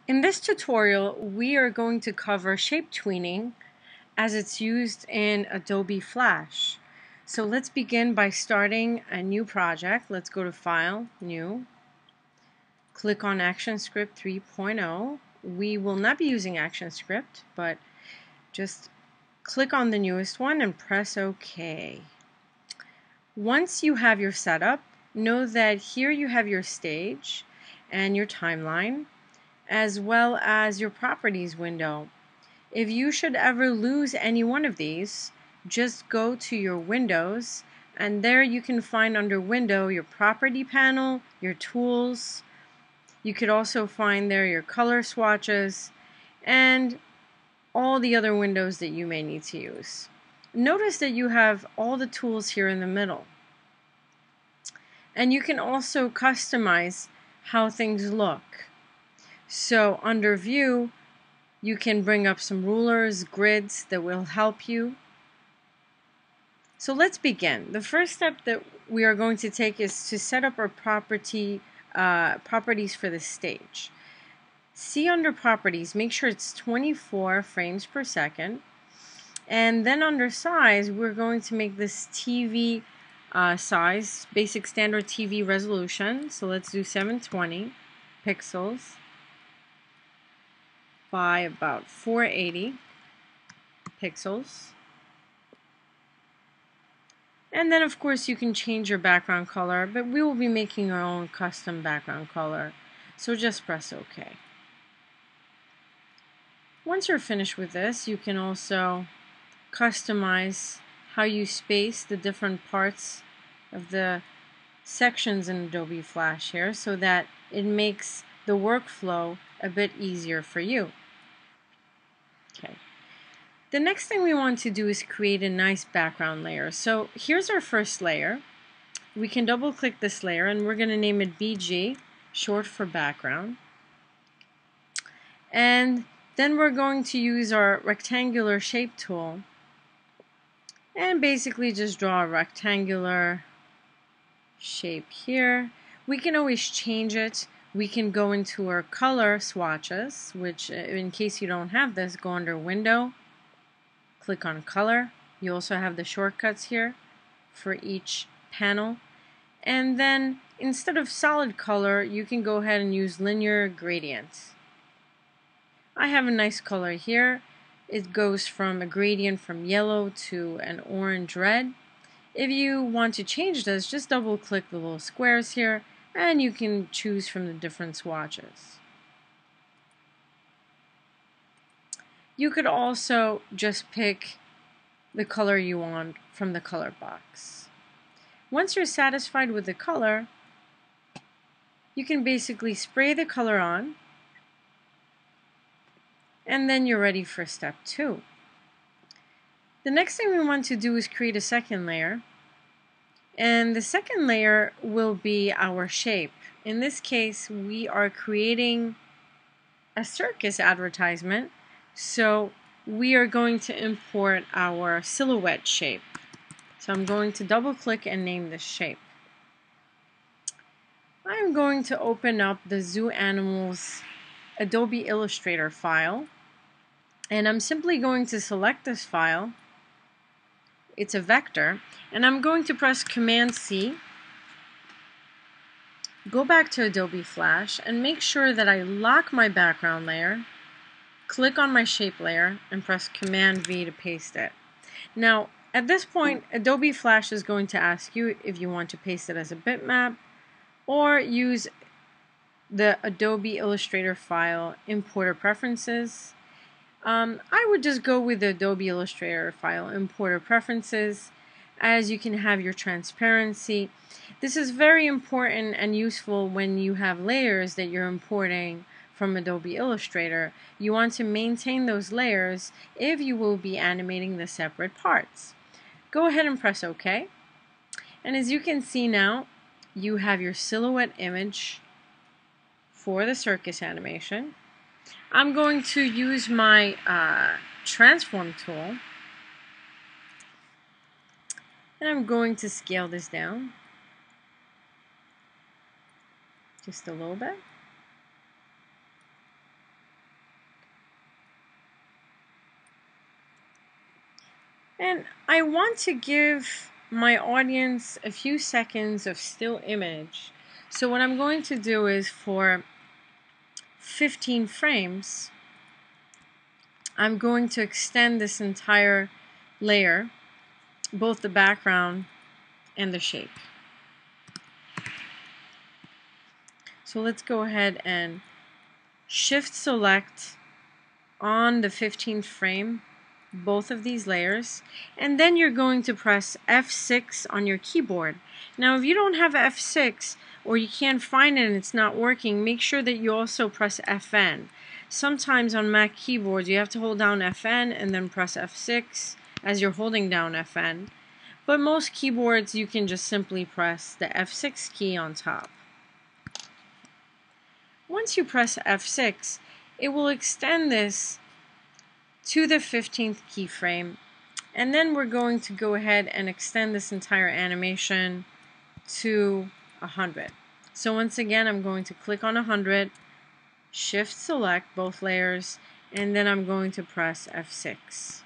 In this tutorial, we are going to cover shape tweening as it's used in Adobe Flash. So let's begin by starting a new project. Let's go to File, New, click on ActionScript 3.0. We will not be using ActionScript, but just click on the newest one and press OK. Once you have your setup, know that here you have your stage and your timeline, as well as your properties window. If you should ever lose any one of these, just go to your windows, and there you can find under window your property panel, your tools. You could also find there your color swatches and all the other windows that you may need to use. Notice that you have all the tools here in the middle. And you can also customize how things look. So under View, you can bring up some rulers, grids that will help you. So let's begin. The first step that we are going to take is to set up our properties for the stage. See under Properties, make sure it's 24 frames per second. And then under Size, we're going to make this TV size, basic standard TV resolution. So let's do 720 pixels by about 480 pixels. And then of course you can change your background color, but we will be making our own custom background color. So just press OK. Once you're finished with this, you can also customize how you space the different parts of the sections in Adobe Flash here so that it makes the workflow a bit easier for you. Okay. The next thing we want to do is create a nice background layer. So here's our first layer. We can double click this layer and we're going to name it BG, short for background. And then we're going to use our rectangular shape tool and basically just draw a rectangular shape here. We can always change it. We can go into our color swatches, which in case you don't have this, go under Window, click on Color. You also have the shortcuts here for each panel. And then instead of solid color, you can go ahead and use linear gradients. I have a nice color here. It goes from a gradient from yellow to an orange red. If you want to change this, just double click the little squares here and you can choose from the different swatches. You could also just pick the color you want from the color box. Once you're satisfied with the color, you can basically spray the color on and then you're ready for step 2. The next thing we want to do is create a second layer. And the second layer will be our shape. In this case, we are creating a circus advertisement, so we are going to import our silhouette shape. So I'm going to double click and name this shape. I'm going to open up the Zoo Animals Adobe Illustrator file, and I'm simply going to select this file. It's a vector, and I'm going to press Command-C, go back to Adobe Flash, and make sure that I lock my background layer, click on my shape layer, and press Command-V to paste it. Now, at this point, Adobe Flash is going to ask you if you want to paste it as a bitmap or use the Adobe Illustrator file Importer Preferences. I would just go with the Adobe Illustrator file Importer Preferences, as you can have your transparency. This is very important and useful when you have layers that you're importing from Adobe Illustrator. You want to maintain those layers if you will be animating the separate parts. Go ahead and press OK. And as you can see now, you have your silhouette image for the circus animation. I'm going to use my transform tool, and I'm going to scale this down just a little bit. I want to give my audience a few seconds of still image. So what I'm going to do is for 15 frames, I'm going to extend this entire layer, both the background and the shape. So let's go ahead and shift select on the 15th frame, both of these layers, and then you're going to press F6 on your keyboard. Now if you don't have F6 or you can't find it and it's not working, make sure that you also press FN. Sometimes on Mac keyboards you have to hold down FN and then press F6 as you're holding down FN. But most keyboards you can just simply press the F6 key on top. Once you press F6, it will extend this to the 15th keyframe, and then we're going to go ahead and extend this entire animation to 100. So once again, I'm going to click on 100, shift select both layers, and then I'm going to press F6.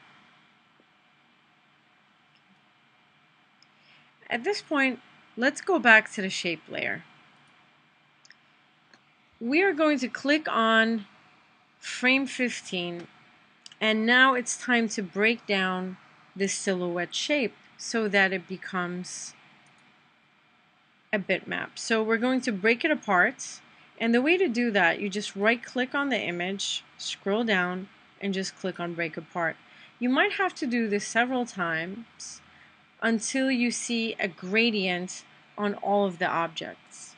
At this point, let's go back to the shape layer. We are going to click on frame 15, and now it's time to break down this silhouette shape so that it becomes a bitmap. So we're going to break it apart, and the way to do that, you just right click on the image, scroll down, and just click on break apart. You might have to do this several times until you see a gradient on all of the objects.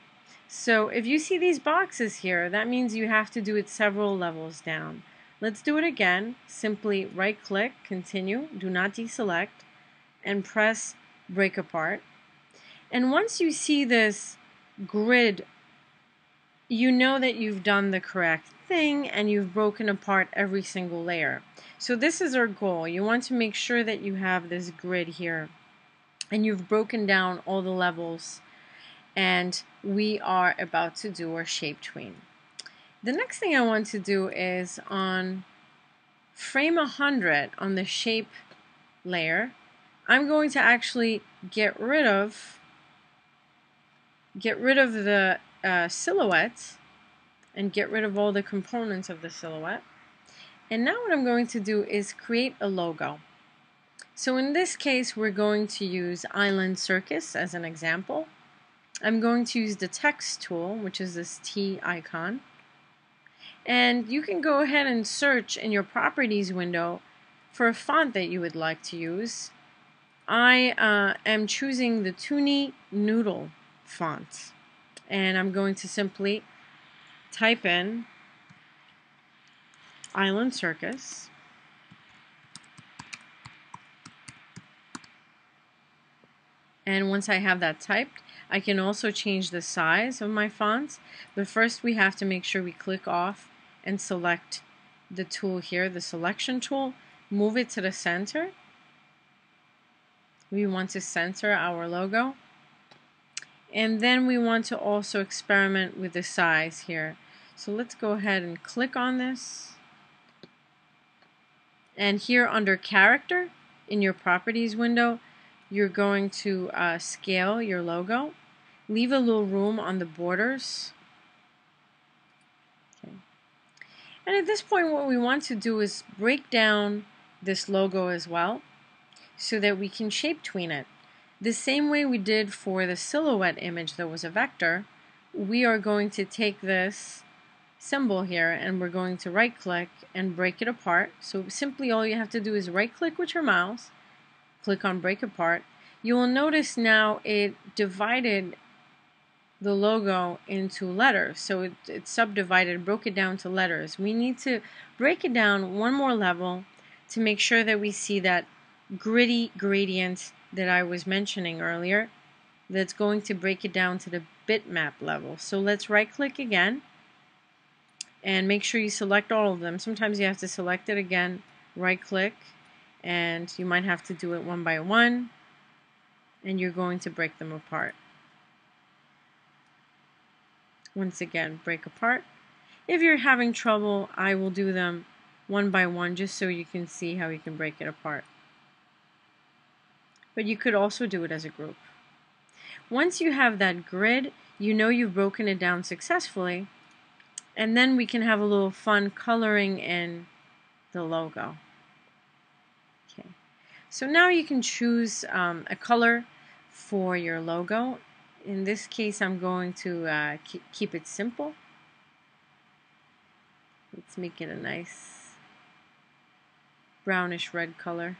So if you see these boxes here, that means you have to do it several levels down. Let's do it again. Simply right click, continue, do not deselect, and press break apart. And once you see this grid, you know that you've done the correct thing and you've broken apart every single layer. So this is our goal. You want to make sure that you have this grid here and you've broken down all the levels, and we are about to do our shape tween. The next thing I want to do is on frame 100 on the shape layer, I'm going to actually get rid of the silhouette and get rid of all the components of the silhouette. And now what I'm going to do is create a logo. So in this case, we're going to use Island Circus as an example. I'm going to use the text tool, which is this T icon. And you can go ahead and search in your properties window for a font that you would like to use. I am choosing the Tweening Noodle font. And I'm going to simply type in Island Circus. And once I have that typed, I can also change the size of my fonts. But first we have to make sure we click off and select the tool here, the selection tool. Move it to the center. We want to center our logo. And then we want to also experiment with the size here. So let's go ahead and click on this. And here under character in your properties window, you're going to scale your logo. Leave a little room on the borders. Okay. And at this point, what we want to do is break down this logo as well so that we can shape tween it. The same way we did for the silhouette image that was a vector, we are going to take this symbol here and we're going to right click and break it apart. So simply all you have to do is right click with your mouse, click on break apart. You will notice now it divided the logo into letters. So it subdivided, broke it down to letters. We need to break it down one more level to make sure that we see that gritty gradient that I was mentioning earlier. That's going to break it down to the bitmap level. So let's right click again and make sure you select all of them. Sometimes you have to select it again, right click, and you might have to do it one by one, and you're going to break them apart. Once again, break apart. If you're having trouble, I will do them one by one just so you can see how you can break it apart. but you could also do it as a group. Once you have that grid, you know you've broken it down successfully, and then we can have a little fun coloring in the logo. Okay, so now you can choose a color for your logo. In this case, I'm going to keep it simple. Let's make it a nice brownish red color,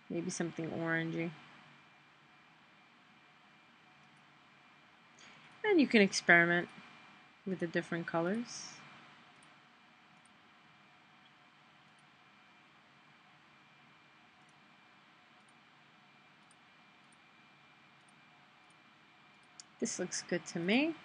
maybe something orangey. And you can experiment with the different colors. This looks good to me.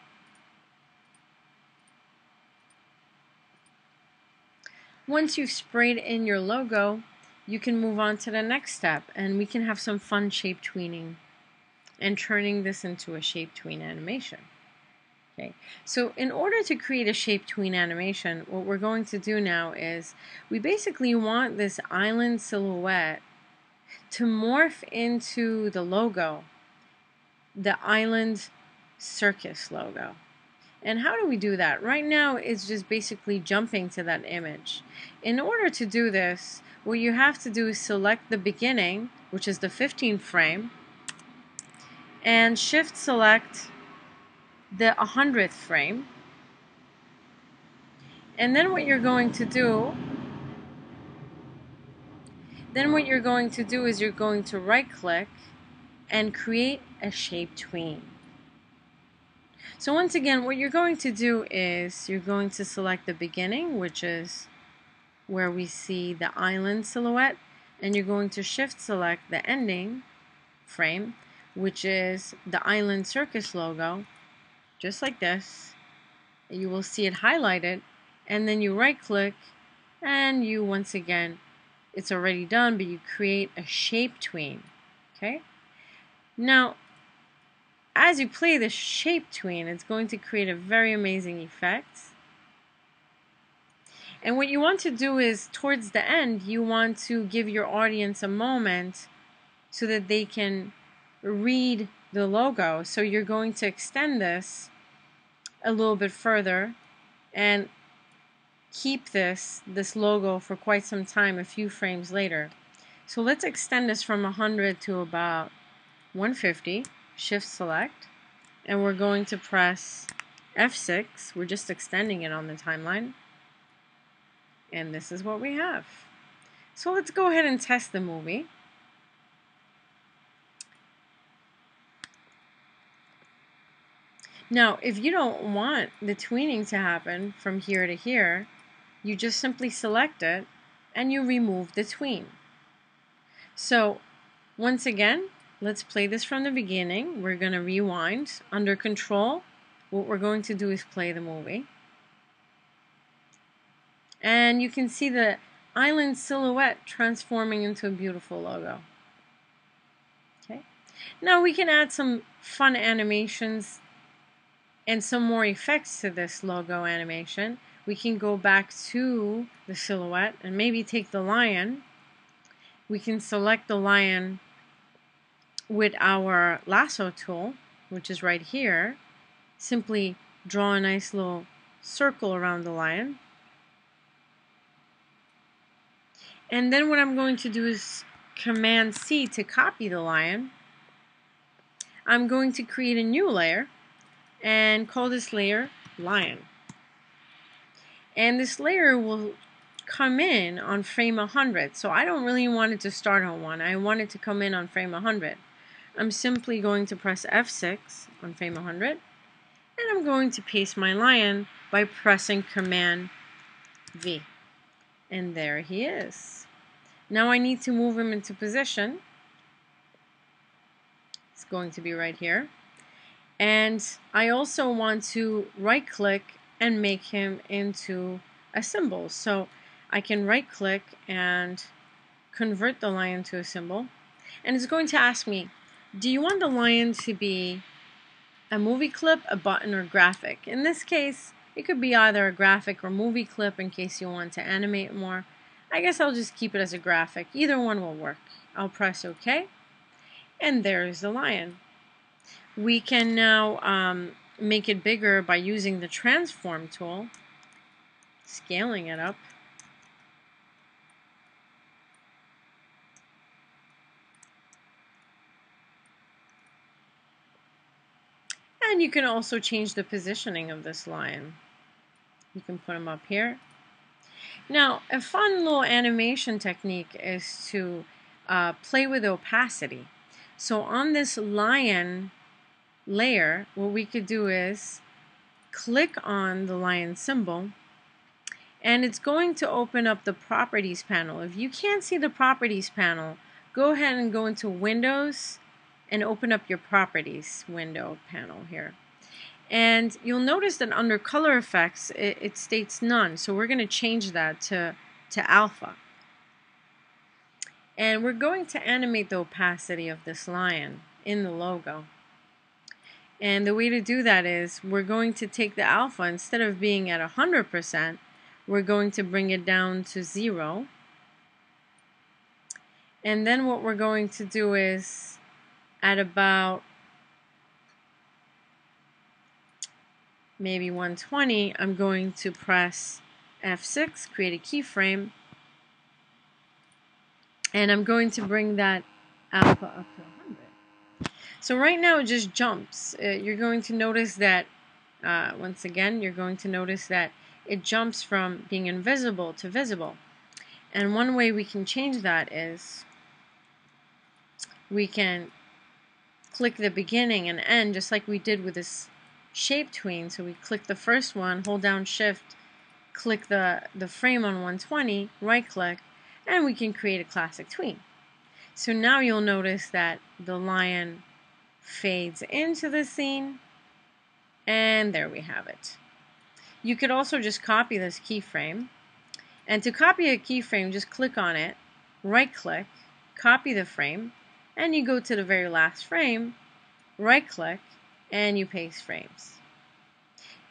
Once you've sprayed in your logo, you can move on to the next step, and we can have some fun shape tweening and turning this into a shape tween animation. Okay, so in order to create a shape tween animation, what we're going to do now is we basically want this island silhouette to morph into the logo, the island circus logo. And how do we do that? Right now it's just basically jumping to that image. In order to do this, what you have to do is select the beginning, which is the 15th frame, and shift select the 100th frame. And then what you're going to do is you're going to right click and create a shape tween. So once again, what you're going to do is you're going to select the beginning, which is where we see the island silhouette, and you're going to shift select the ending frame, which is the island circus logo, just like this. You will see it highlighted, and then you right click and you once again, it's already done, but you create a shape tween. Okay, now as you play the shape tween, it's going to create a very amazing effect. And what you want to do is, towards the end, you want to give your audience a moment so that they can read the logo. So you're going to extend this a little bit further and keep this logo for quite some time, a few frames later. So let's extend this from 100 to about 150, shift select, and we're going to press F6. We're just extending it on the timeline. And this is what we have. So let's go ahead and test the movie. Now, if you don't want the tweening to happen from here to here, you just simply select it and you remove the tween. So once again, let's play this from the beginning. We're going to rewind. Under Control, what we're going to do is play the movie. And you can see the island silhouette transforming into a beautiful logo. Okay. Now we can add some fun animations and some more effects to this logo animation. We can go back to the silhouette and maybe take the lion. We can select the lion with our lasso tool, which is right here. Simply draw a nice little circle around the lion. And then what I'm going to do is Command C to copy the lion. I'm going to create a new layer and call this layer Lion. And this layer will come in on frame 100. So I don't really want it to start on 1. I want it to come in on frame 100. I'm simply going to press F6 on frame 100. And I'm going to paste my lion by pressing Command V. And there he is. Now I need to move him into position. It's going to be right here. And I also want to right click and make him into a symbol. So I can right click and convert the lion to a symbol. And it's going to ask me, do you want the lion to be a movie clip, a button, or graphic? In this case, it could be either a graphic or movie clip in case you want to animate more. I guess I'll just keep it as a graphic. Either one will work. I'll press OK. And there's the lion. We can now make it bigger by using the transform tool, scaling it up. And you can also change the positioning of this lion. You can put him up here. Now, a fun little animation technique is to play with opacity. So on this lion layer, what we could do is click on the lion symbol, and it's going to open up the properties panel. If you can't see the properties panel, go ahead and go into Windows and open up your properties window panel here. And you'll notice that under color effects it states none, so we're going to change that to alpha. And we're going to animate the opacity of this lion in the logo. And the way to do that is we're going to take the alpha, instead of being at 100%, we're going to bring it down to 0. And then what we're going to do is at about maybe 120, I'm going to press F6, create a keyframe, and I'm going to bring that alpha up to 100. So right now it just jumps. You're going to notice that, once again, you're going to notice that it jumps from being invisible to visible. And one way we can change that is we can click the beginning and end just like we did with this shape tween. So we click the first one, hold down shift, click the frame on 120, right click, and we can create a classic tween. So now you'll notice that the lion fades into the scene, and there we have it. You could also just copy this keyframe, and to copy a keyframe, just click on it, right click, copy the frame, and you go to the very last frame, right click, and you paste frames.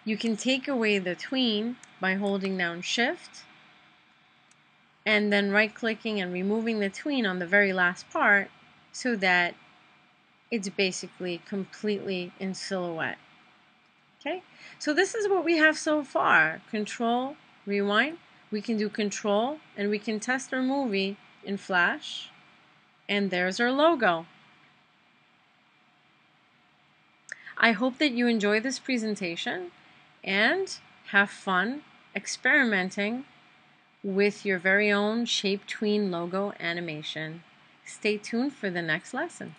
You can take away the tween by holding down shift and then right clicking and removing the tween on the very last part so that it's basically completely in silhouette. Okay, so this is what we have so far. Control, rewind. We can do control and we can test our movie in Flash, and there's our logo. I hope that you enjoy this presentation and have fun experimenting with your very own shape tween logo animation. Stay tuned for the next lesson.